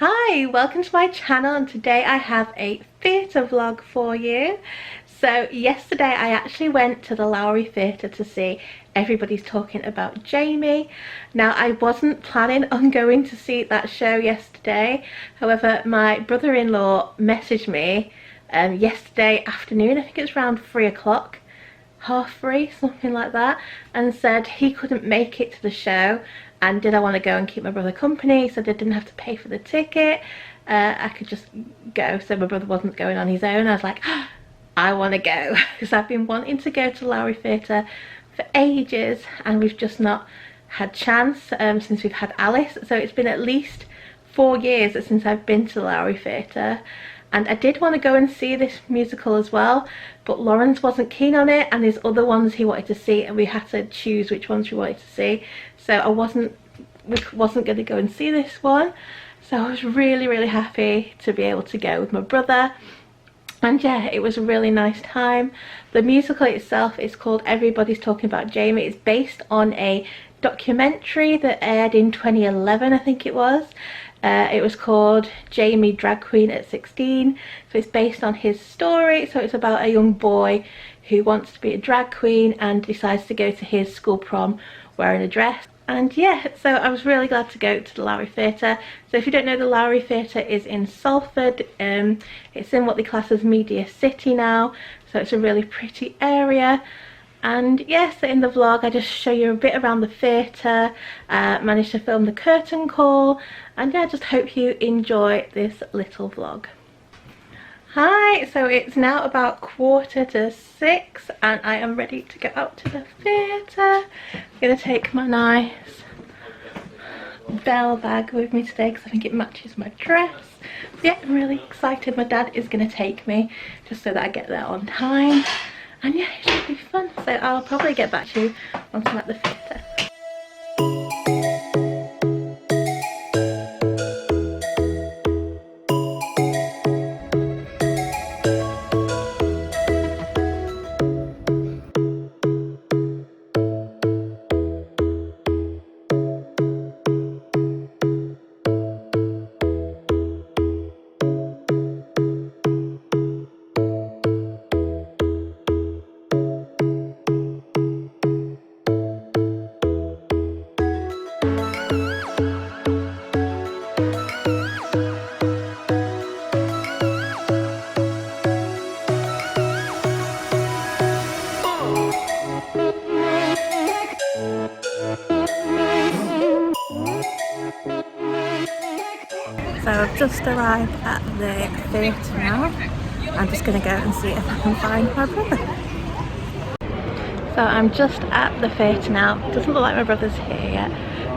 Hi, welcome to my channel, and today I have a theatre vlog for you. So yesterday I actually went to the Lowry Theatre to see Everybody's Talking About Jamie. Now I wasn't planning on going to see that show yesterday, however my brother-in-law messaged me yesterday afternoon, I think it was around 3 o'clock, half 3, something like that, and said he couldn't make it to the show and did I want to go and keep my brother company, so I didn't have to pay for the ticket. I could just go, so my brother wasn't going on his own. I was like, I want to go, because I've been wanting to go to Lowry Theatre for ages and we've just not had chance since we've had Alice. So it's been at least 4 years since I've been to Lowry Theatre. And I did want to go and see this musical as well, but Lawrence wasn't keen on it, and there's other ones he wanted to see, and we had to choose which ones we wanted to see. So I wasn't going to go and see this one. So I was really happy to be able to go with my brother. And yeah, it was a really nice time. The musical itself is called Everybody's Talking About Jamie. It's based on a documentary that aired in 2011, I think it was. It was called Jamie Drag Queen at 16, so it's based on his story. So it's about a young boy who wants to be a drag queen and decides to go to his school prom wearing a dress. And yeah, so I was really glad to go to the Lowry Theatre. So if you don't know, the Lowry Theatre is in Salford. It's in what they class as Media City now, so it's a really pretty area. And yes, yeah, so in the vlog I just show you a bit around the theatre, managed to film the curtain call, and yeah, I just hope you enjoy this little vlog. Hi, so it's now about 5:45 and I am ready to go out to the theatre. I'm going to take my nice bell bag with me today because I think it matches my dress. So yeah, I'm really excited. My dad is going to take me just so that I get there on time. And yeah, it should be fun, so I'll probably get back to you once I'm at the theatre. So I've just arrived at the theatre now. I'm just going to go and see if I can find my brother. So I'm just at the theatre now. It doesn't look like my brother's here yet,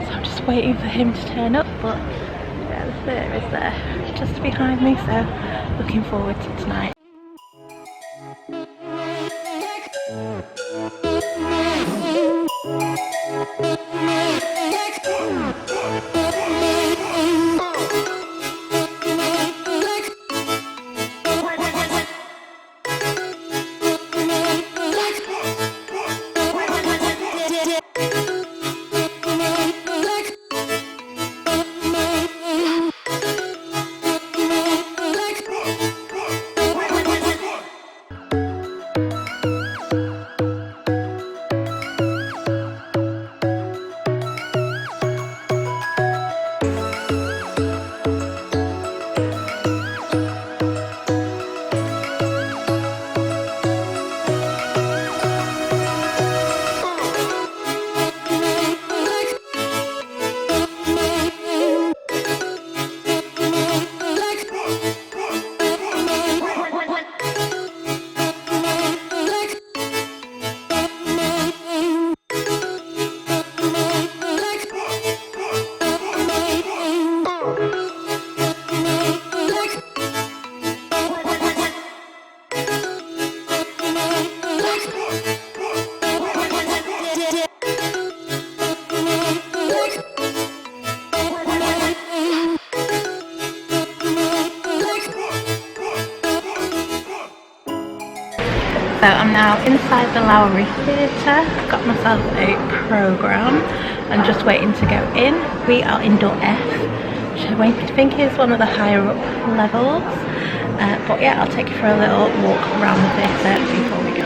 so I'm just waiting for him to turn up, but yeah, the theatre is there just behind me, so looking forward to tonight. So I'm now inside the Lowry Theatre. I've got myself a programme. I'm just waiting to go in. We are in door F. which I think is one of the higher up levels. But yeah, I'll take you for a little walk around the theatre before we go.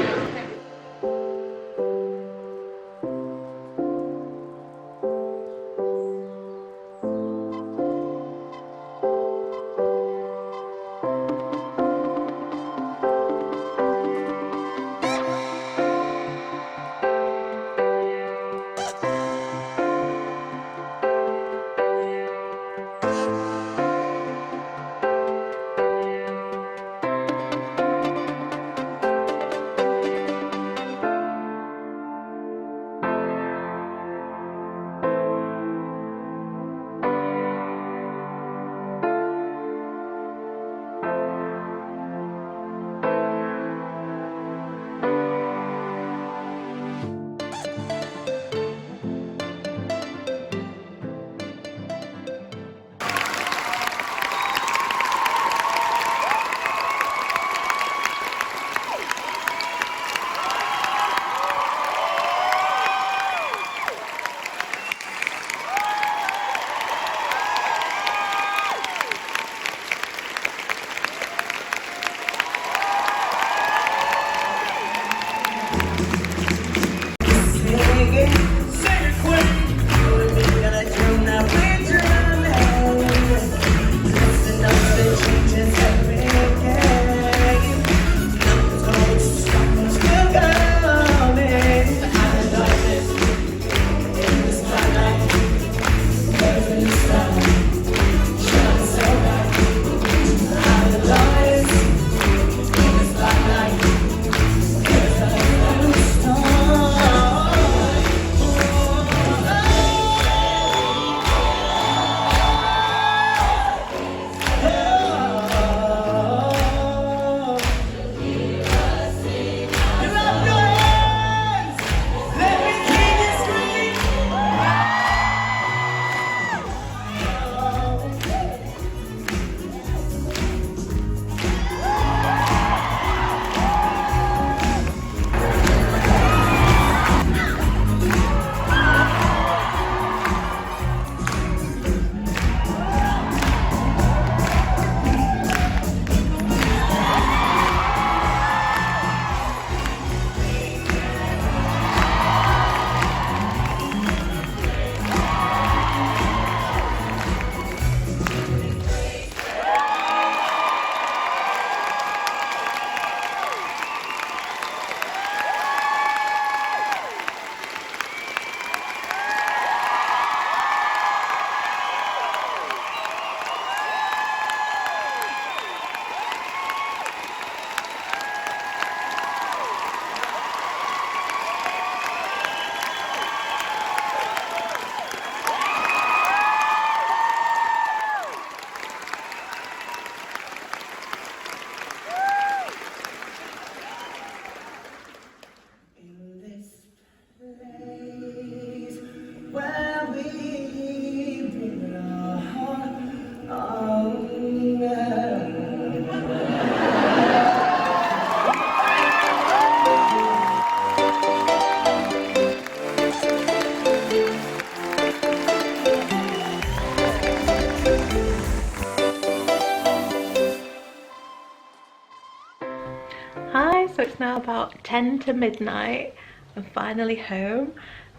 Hi, so it's now about 10 to midnight. I'm finally home.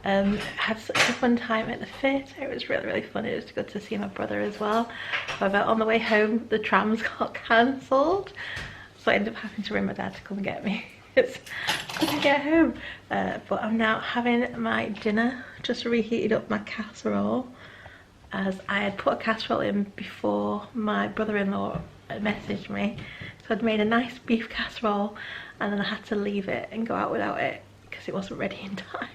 Had such a fun time at the theatre. It was really fun. It was good to see my brother as well. However, on the way home the trams got cancelled, so I ended up having to ring my dad to come and get me. It's couldn't get home. But I'm now having my dinner. Just reheated up my casserole, as I had put a casserole in before my brother-in-law messaged me. So I'd made a nice beef casserole and then I had to leave it and go out without it because it wasn't ready in time.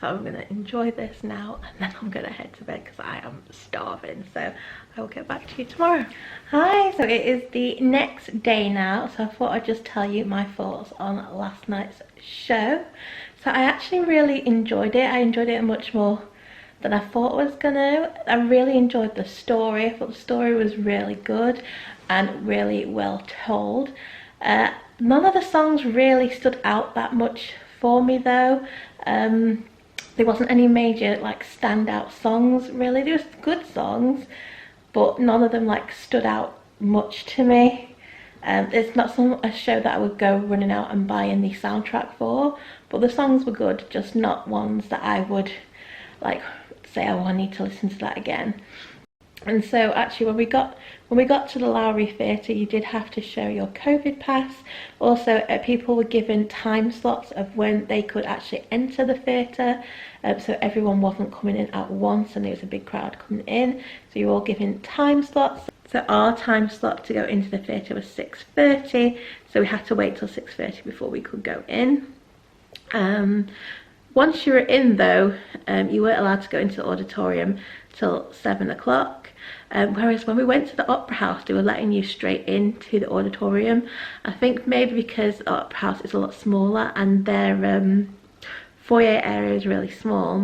So I'm going to enjoy this now and then I'm going to head to bed because I am starving. So I will get back to you tomorrow. Hi, so it is the next day now, so I thought I'd just tell you my thoughts on last night's show. So I actually really enjoyed it. I enjoyed it much more than I thought I was gonna. I really enjoyed the story. I thought the story was really good and really well told. None of the songs really stood out that much for me though. There wasn't any major like standout songs really. There was good songs, but none of them like stood out much to me. It's not a show that I would go running out and buying the soundtrack for, but the songs were good, just not ones that I would like say, oh, I need to listen to that again. And so actually when we got to the Lowry Theatre, you did have to show your COVID pass. Also, people were given time slots of when they could actually enter the theatre, so everyone wasn't coming in at once and there was a big crowd coming in. So you were all given time slots. So our time slot to go into the theatre was 6:30, so we had to wait till 6:30 before we could go in. Once you were in though, you weren't allowed to go into the auditorium till 7 o'clock. Whereas when we went to the Opera House, they were letting you straight into the auditorium. I think maybe because the Opera House is a lot smaller and their foyer area is really small,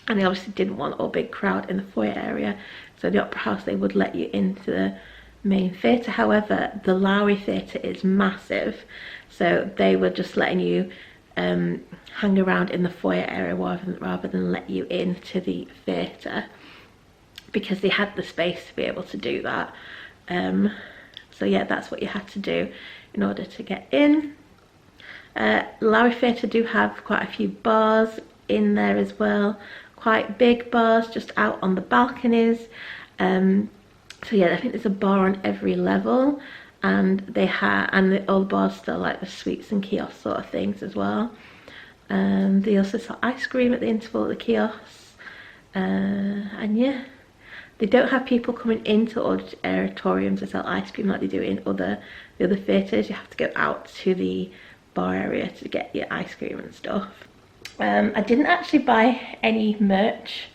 and they obviously didn't want a big crowd in the foyer area, so the Opera House, they would let you into the main theatre. However, the Lowry Theatre is massive, so they were just letting you hang around in the foyer area rather than let you into the theatre, because they had the space to be able to do that. So yeah, that's what you had to do in order to get in. Lowry Theatre do have quite a few bars in there as well, quite big bars just out on the balconies. So yeah, I think there's a bar on every level, and all the bars still like the suites and kiosks sort of things as well. They also sell ice cream at the interval at the kiosks, and yeah, they don't have people coming into auditoriums to sell ice cream like they do in the other theatres. You have to go out to the bar area to get your ice cream and stuff. I didn't actually buy any merch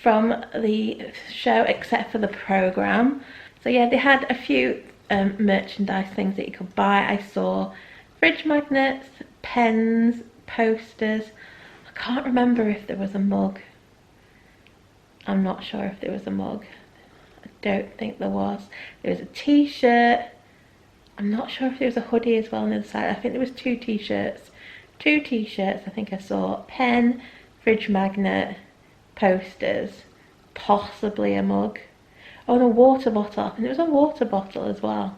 from the show except for the programme. So yeah, they had a few merchandise things that you could buy. I saw fridge magnets, pens, posters. I can't remember if there was a mug. I'm not sure if there was a mug. I don't think there was. There was a t-shirt. I'm not sure if there was a hoodie as well on the other side. I think there was two t-shirts. I think I saw. Pen, fridge magnet, posters, possibly a mug. Oh, and a water bottle. I think there was a water bottle as well.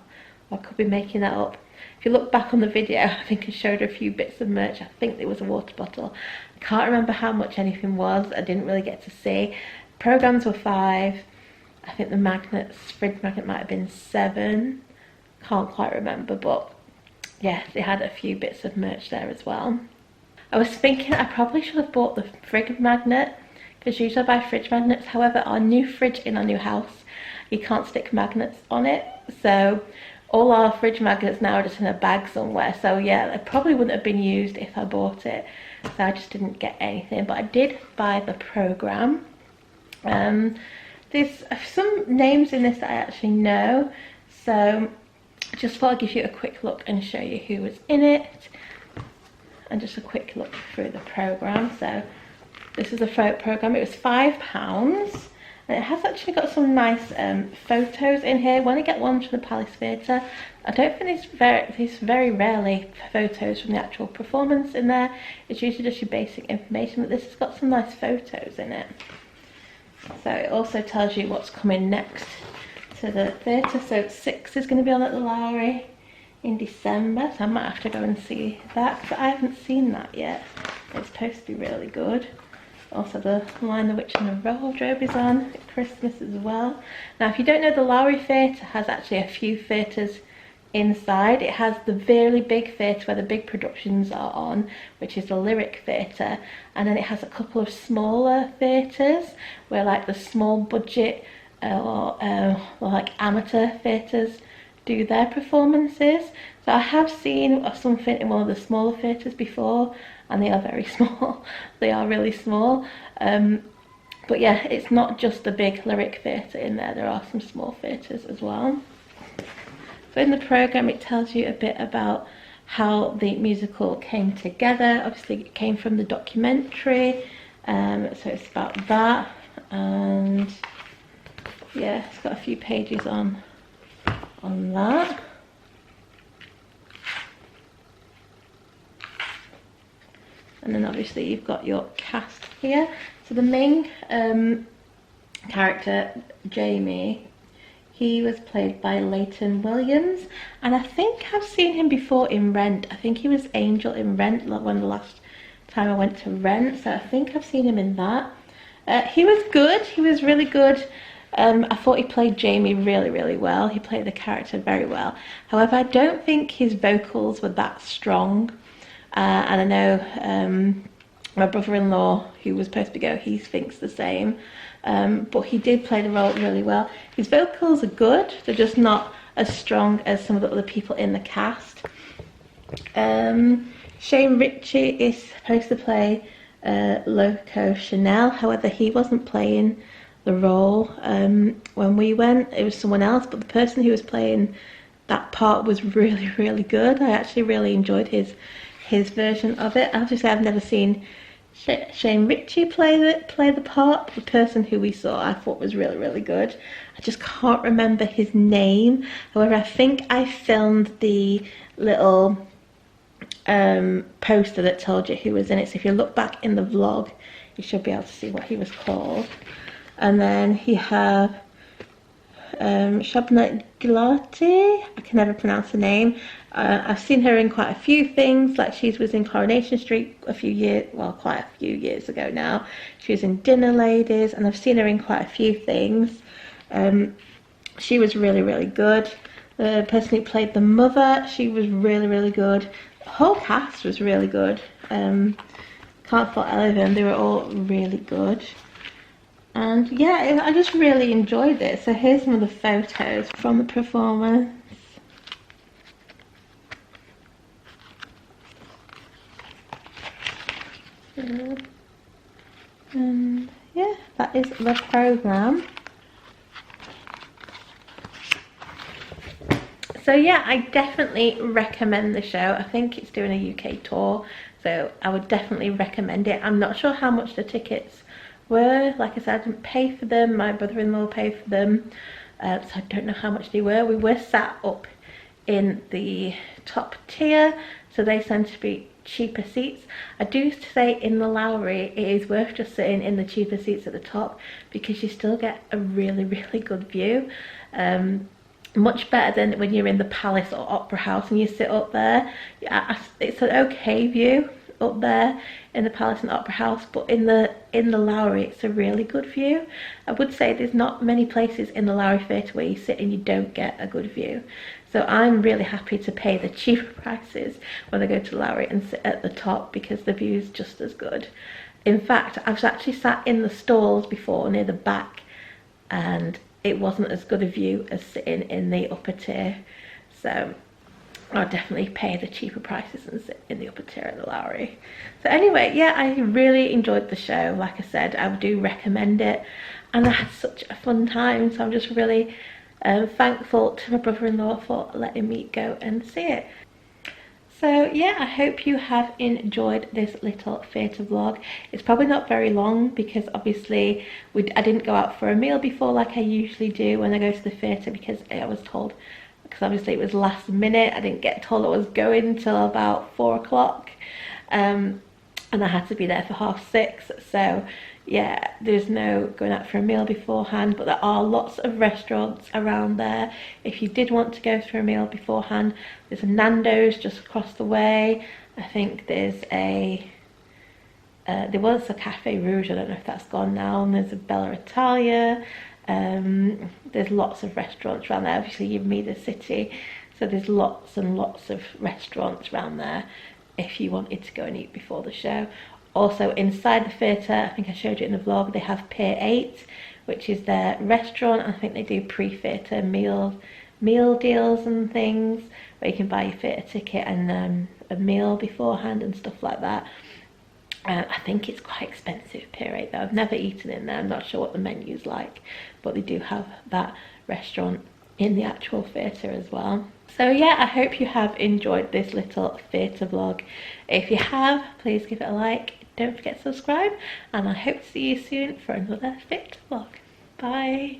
I could be making that up. If you look back on the video, I think I showed a few bits of merch. I think there was a water bottle. I can't remember how much anything was. I didn't really get to see. Programmes were £5. I think the magnets, fridge magnet might have been £7. Can't quite remember, but yeah, they had a few bits of merch there as well. I was thinking I probably should have bought the fridge magnet, because usually I buy fridge magnets. However, our new fridge in our new house, you can't stick magnets on it, so all our fridge magnets now are just in a bag somewhere. So yeah, it probably wouldn't have been used if I bought it, so I just didn't get anything. But I did buy the programme. There's some names in this that I actually know, so just thought I'd give you a quick look and show you who was in it, and just a quick look through the programme. So this is a programme. It was £5, and it has actually got some nice photos in here. When I get one from the Palace Theatre, I don't think there's very rarely photos from the actual performance in there. It's usually just your basic information, but this has got some nice photos in it. So it also tells you what's coming next to the theatre. So 6 is going to be on at the Lowry in December, so I might have to go and see that, because I haven't seen that yet. It's supposed to be really good. Also the Lion, the Witch and the Wardrobe is on at Christmas as well. Now if you don't know, the Lowry Theatre has actually a few theatres inside. It has the really big theatre where the big productions are on, which is the Lyric Theatre, and then it has a couple of smaller theatres where like the small budget or like amateur theatres do their performances. So I have seen something in one of the smaller theatres before, and they are very small. They are really small. But yeah, it's not just the big Lyric Theatre in there. There are some small theatres as well. So in the programme, it tells you a bit about how the musical came together. Obviously it came from the documentary, so it's about that, and yeah, it's got a few pages on that. And then obviously you've got your cast here. So the main character, Jamie, He was played by Leighton Williams, and I think I've seen him before in Rent. I think he was Angel in Rent, like one of the last time I went to Rent, so I think I've seen him in that. He was good, he was really good. I thought he played Jamie really well. He played the character very well. However, I don't think his vocals were that strong. And I know my brother-in-law, who was supposed to go, he thinks the same. But he did play the role really well. His vocals are good, they're just not as strong as some of the other people in the cast. Shane Ritchie is supposed to play Loco Chanel, however he wasn't playing the role when we went. It was someone else, but the person who was playing that part was really good. I actually really enjoyed his version of it. Obviously I've never seen Shane Ritchie play the part, but the person who we saw I thought was really good. I just can't remember his name. However, I think I filmed the little poster that told you who was in it, so if you look back in the vlog you should be able to see what he was called. And then you have Shabna Gilati, I can never pronounce the name. I've seen her in quite a few things, like she was in Coronation Street quite a few years ago now. She was in Dinner Ladies, and I've seen her in quite a few things. She was really good. The person who played the mother, she was really good. The whole cast was really good. Can't fault any of them, they were all really good. And yeah, I just really enjoyed it. So here's some of the photos from the performance. And yeah, that is the programme. So yeah, I definitely recommend the show. I think it's doing a UK tour, so I would definitely recommend it. I'm not sure how much the tickets were. Like I said, I didn't pay for them, my brother-in-law paid for them, so I don't know how much they were. We were sat up in the top tier, so they tend to be cheaper seats. I do say in the Lowry it is worth just sitting in the cheaper seats at the top, because you still get a really good view. Much better than when you're in the Palace or Opera House and you sit up there. It's an okay view up there in the Palace and Opera House, but in the Lowry it's a really good view. I would say there's not many places in the Lowry Theatre where you sit and you don't get a good view. So I'm really happy to pay the cheaper prices when I go to Lowry and sit at the top, because the view is just as good. In fact, I've actually sat in the stalls before near the back, and it wasn't as good a view as sitting in the upper tier. So I'll definitely pay the cheaper prices and sit in the upper tier at the Lowry. So anyway, yeah, I really enjoyed the show. Like I said, I do recommend it, and I had such a fun time. So I'm just really thankful to my brother-in-law for letting me go and see it. So yeah, I hope you have enjoyed this little theatre vlog. It's probably not very long, because obviously I didn't go out for a meal before like I usually do when I go to the theatre, because I was told, because obviously it was last minute, I didn't get told I was going until about 4 o'clock, and I had to be there for 6:30. So yeah, there's no going out for a meal beforehand, but there are lots of restaurants around there if you did want to go for a meal beforehand. There's a Nando's just across the way. I think there's there was a Cafe Rouge, I don't know if that's gone now, and there's a Bella Italia. There's lots of restaurants around there. Obviously you've Media City, so there's lots and lots of restaurants around there if you wanted to go and eat before the show. Also inside the theatre, I think I showed you in the vlog, they have Pier 8, which is their restaurant. I think they do pre-theatre meal deals and things, where you can buy your theatre ticket and a meal beforehand and stuff like that. I think it's quite expensive, Pier 8 though. I've never eaten in there, I'm not sure what the menu's like, but they do have that restaurant in the actual theatre as well. So yeah, I hope you have enjoyed this little theatre vlog. If you have, please give it a like, don't forget to subscribe, and I hope to see you soon for another theatre vlog. Bye!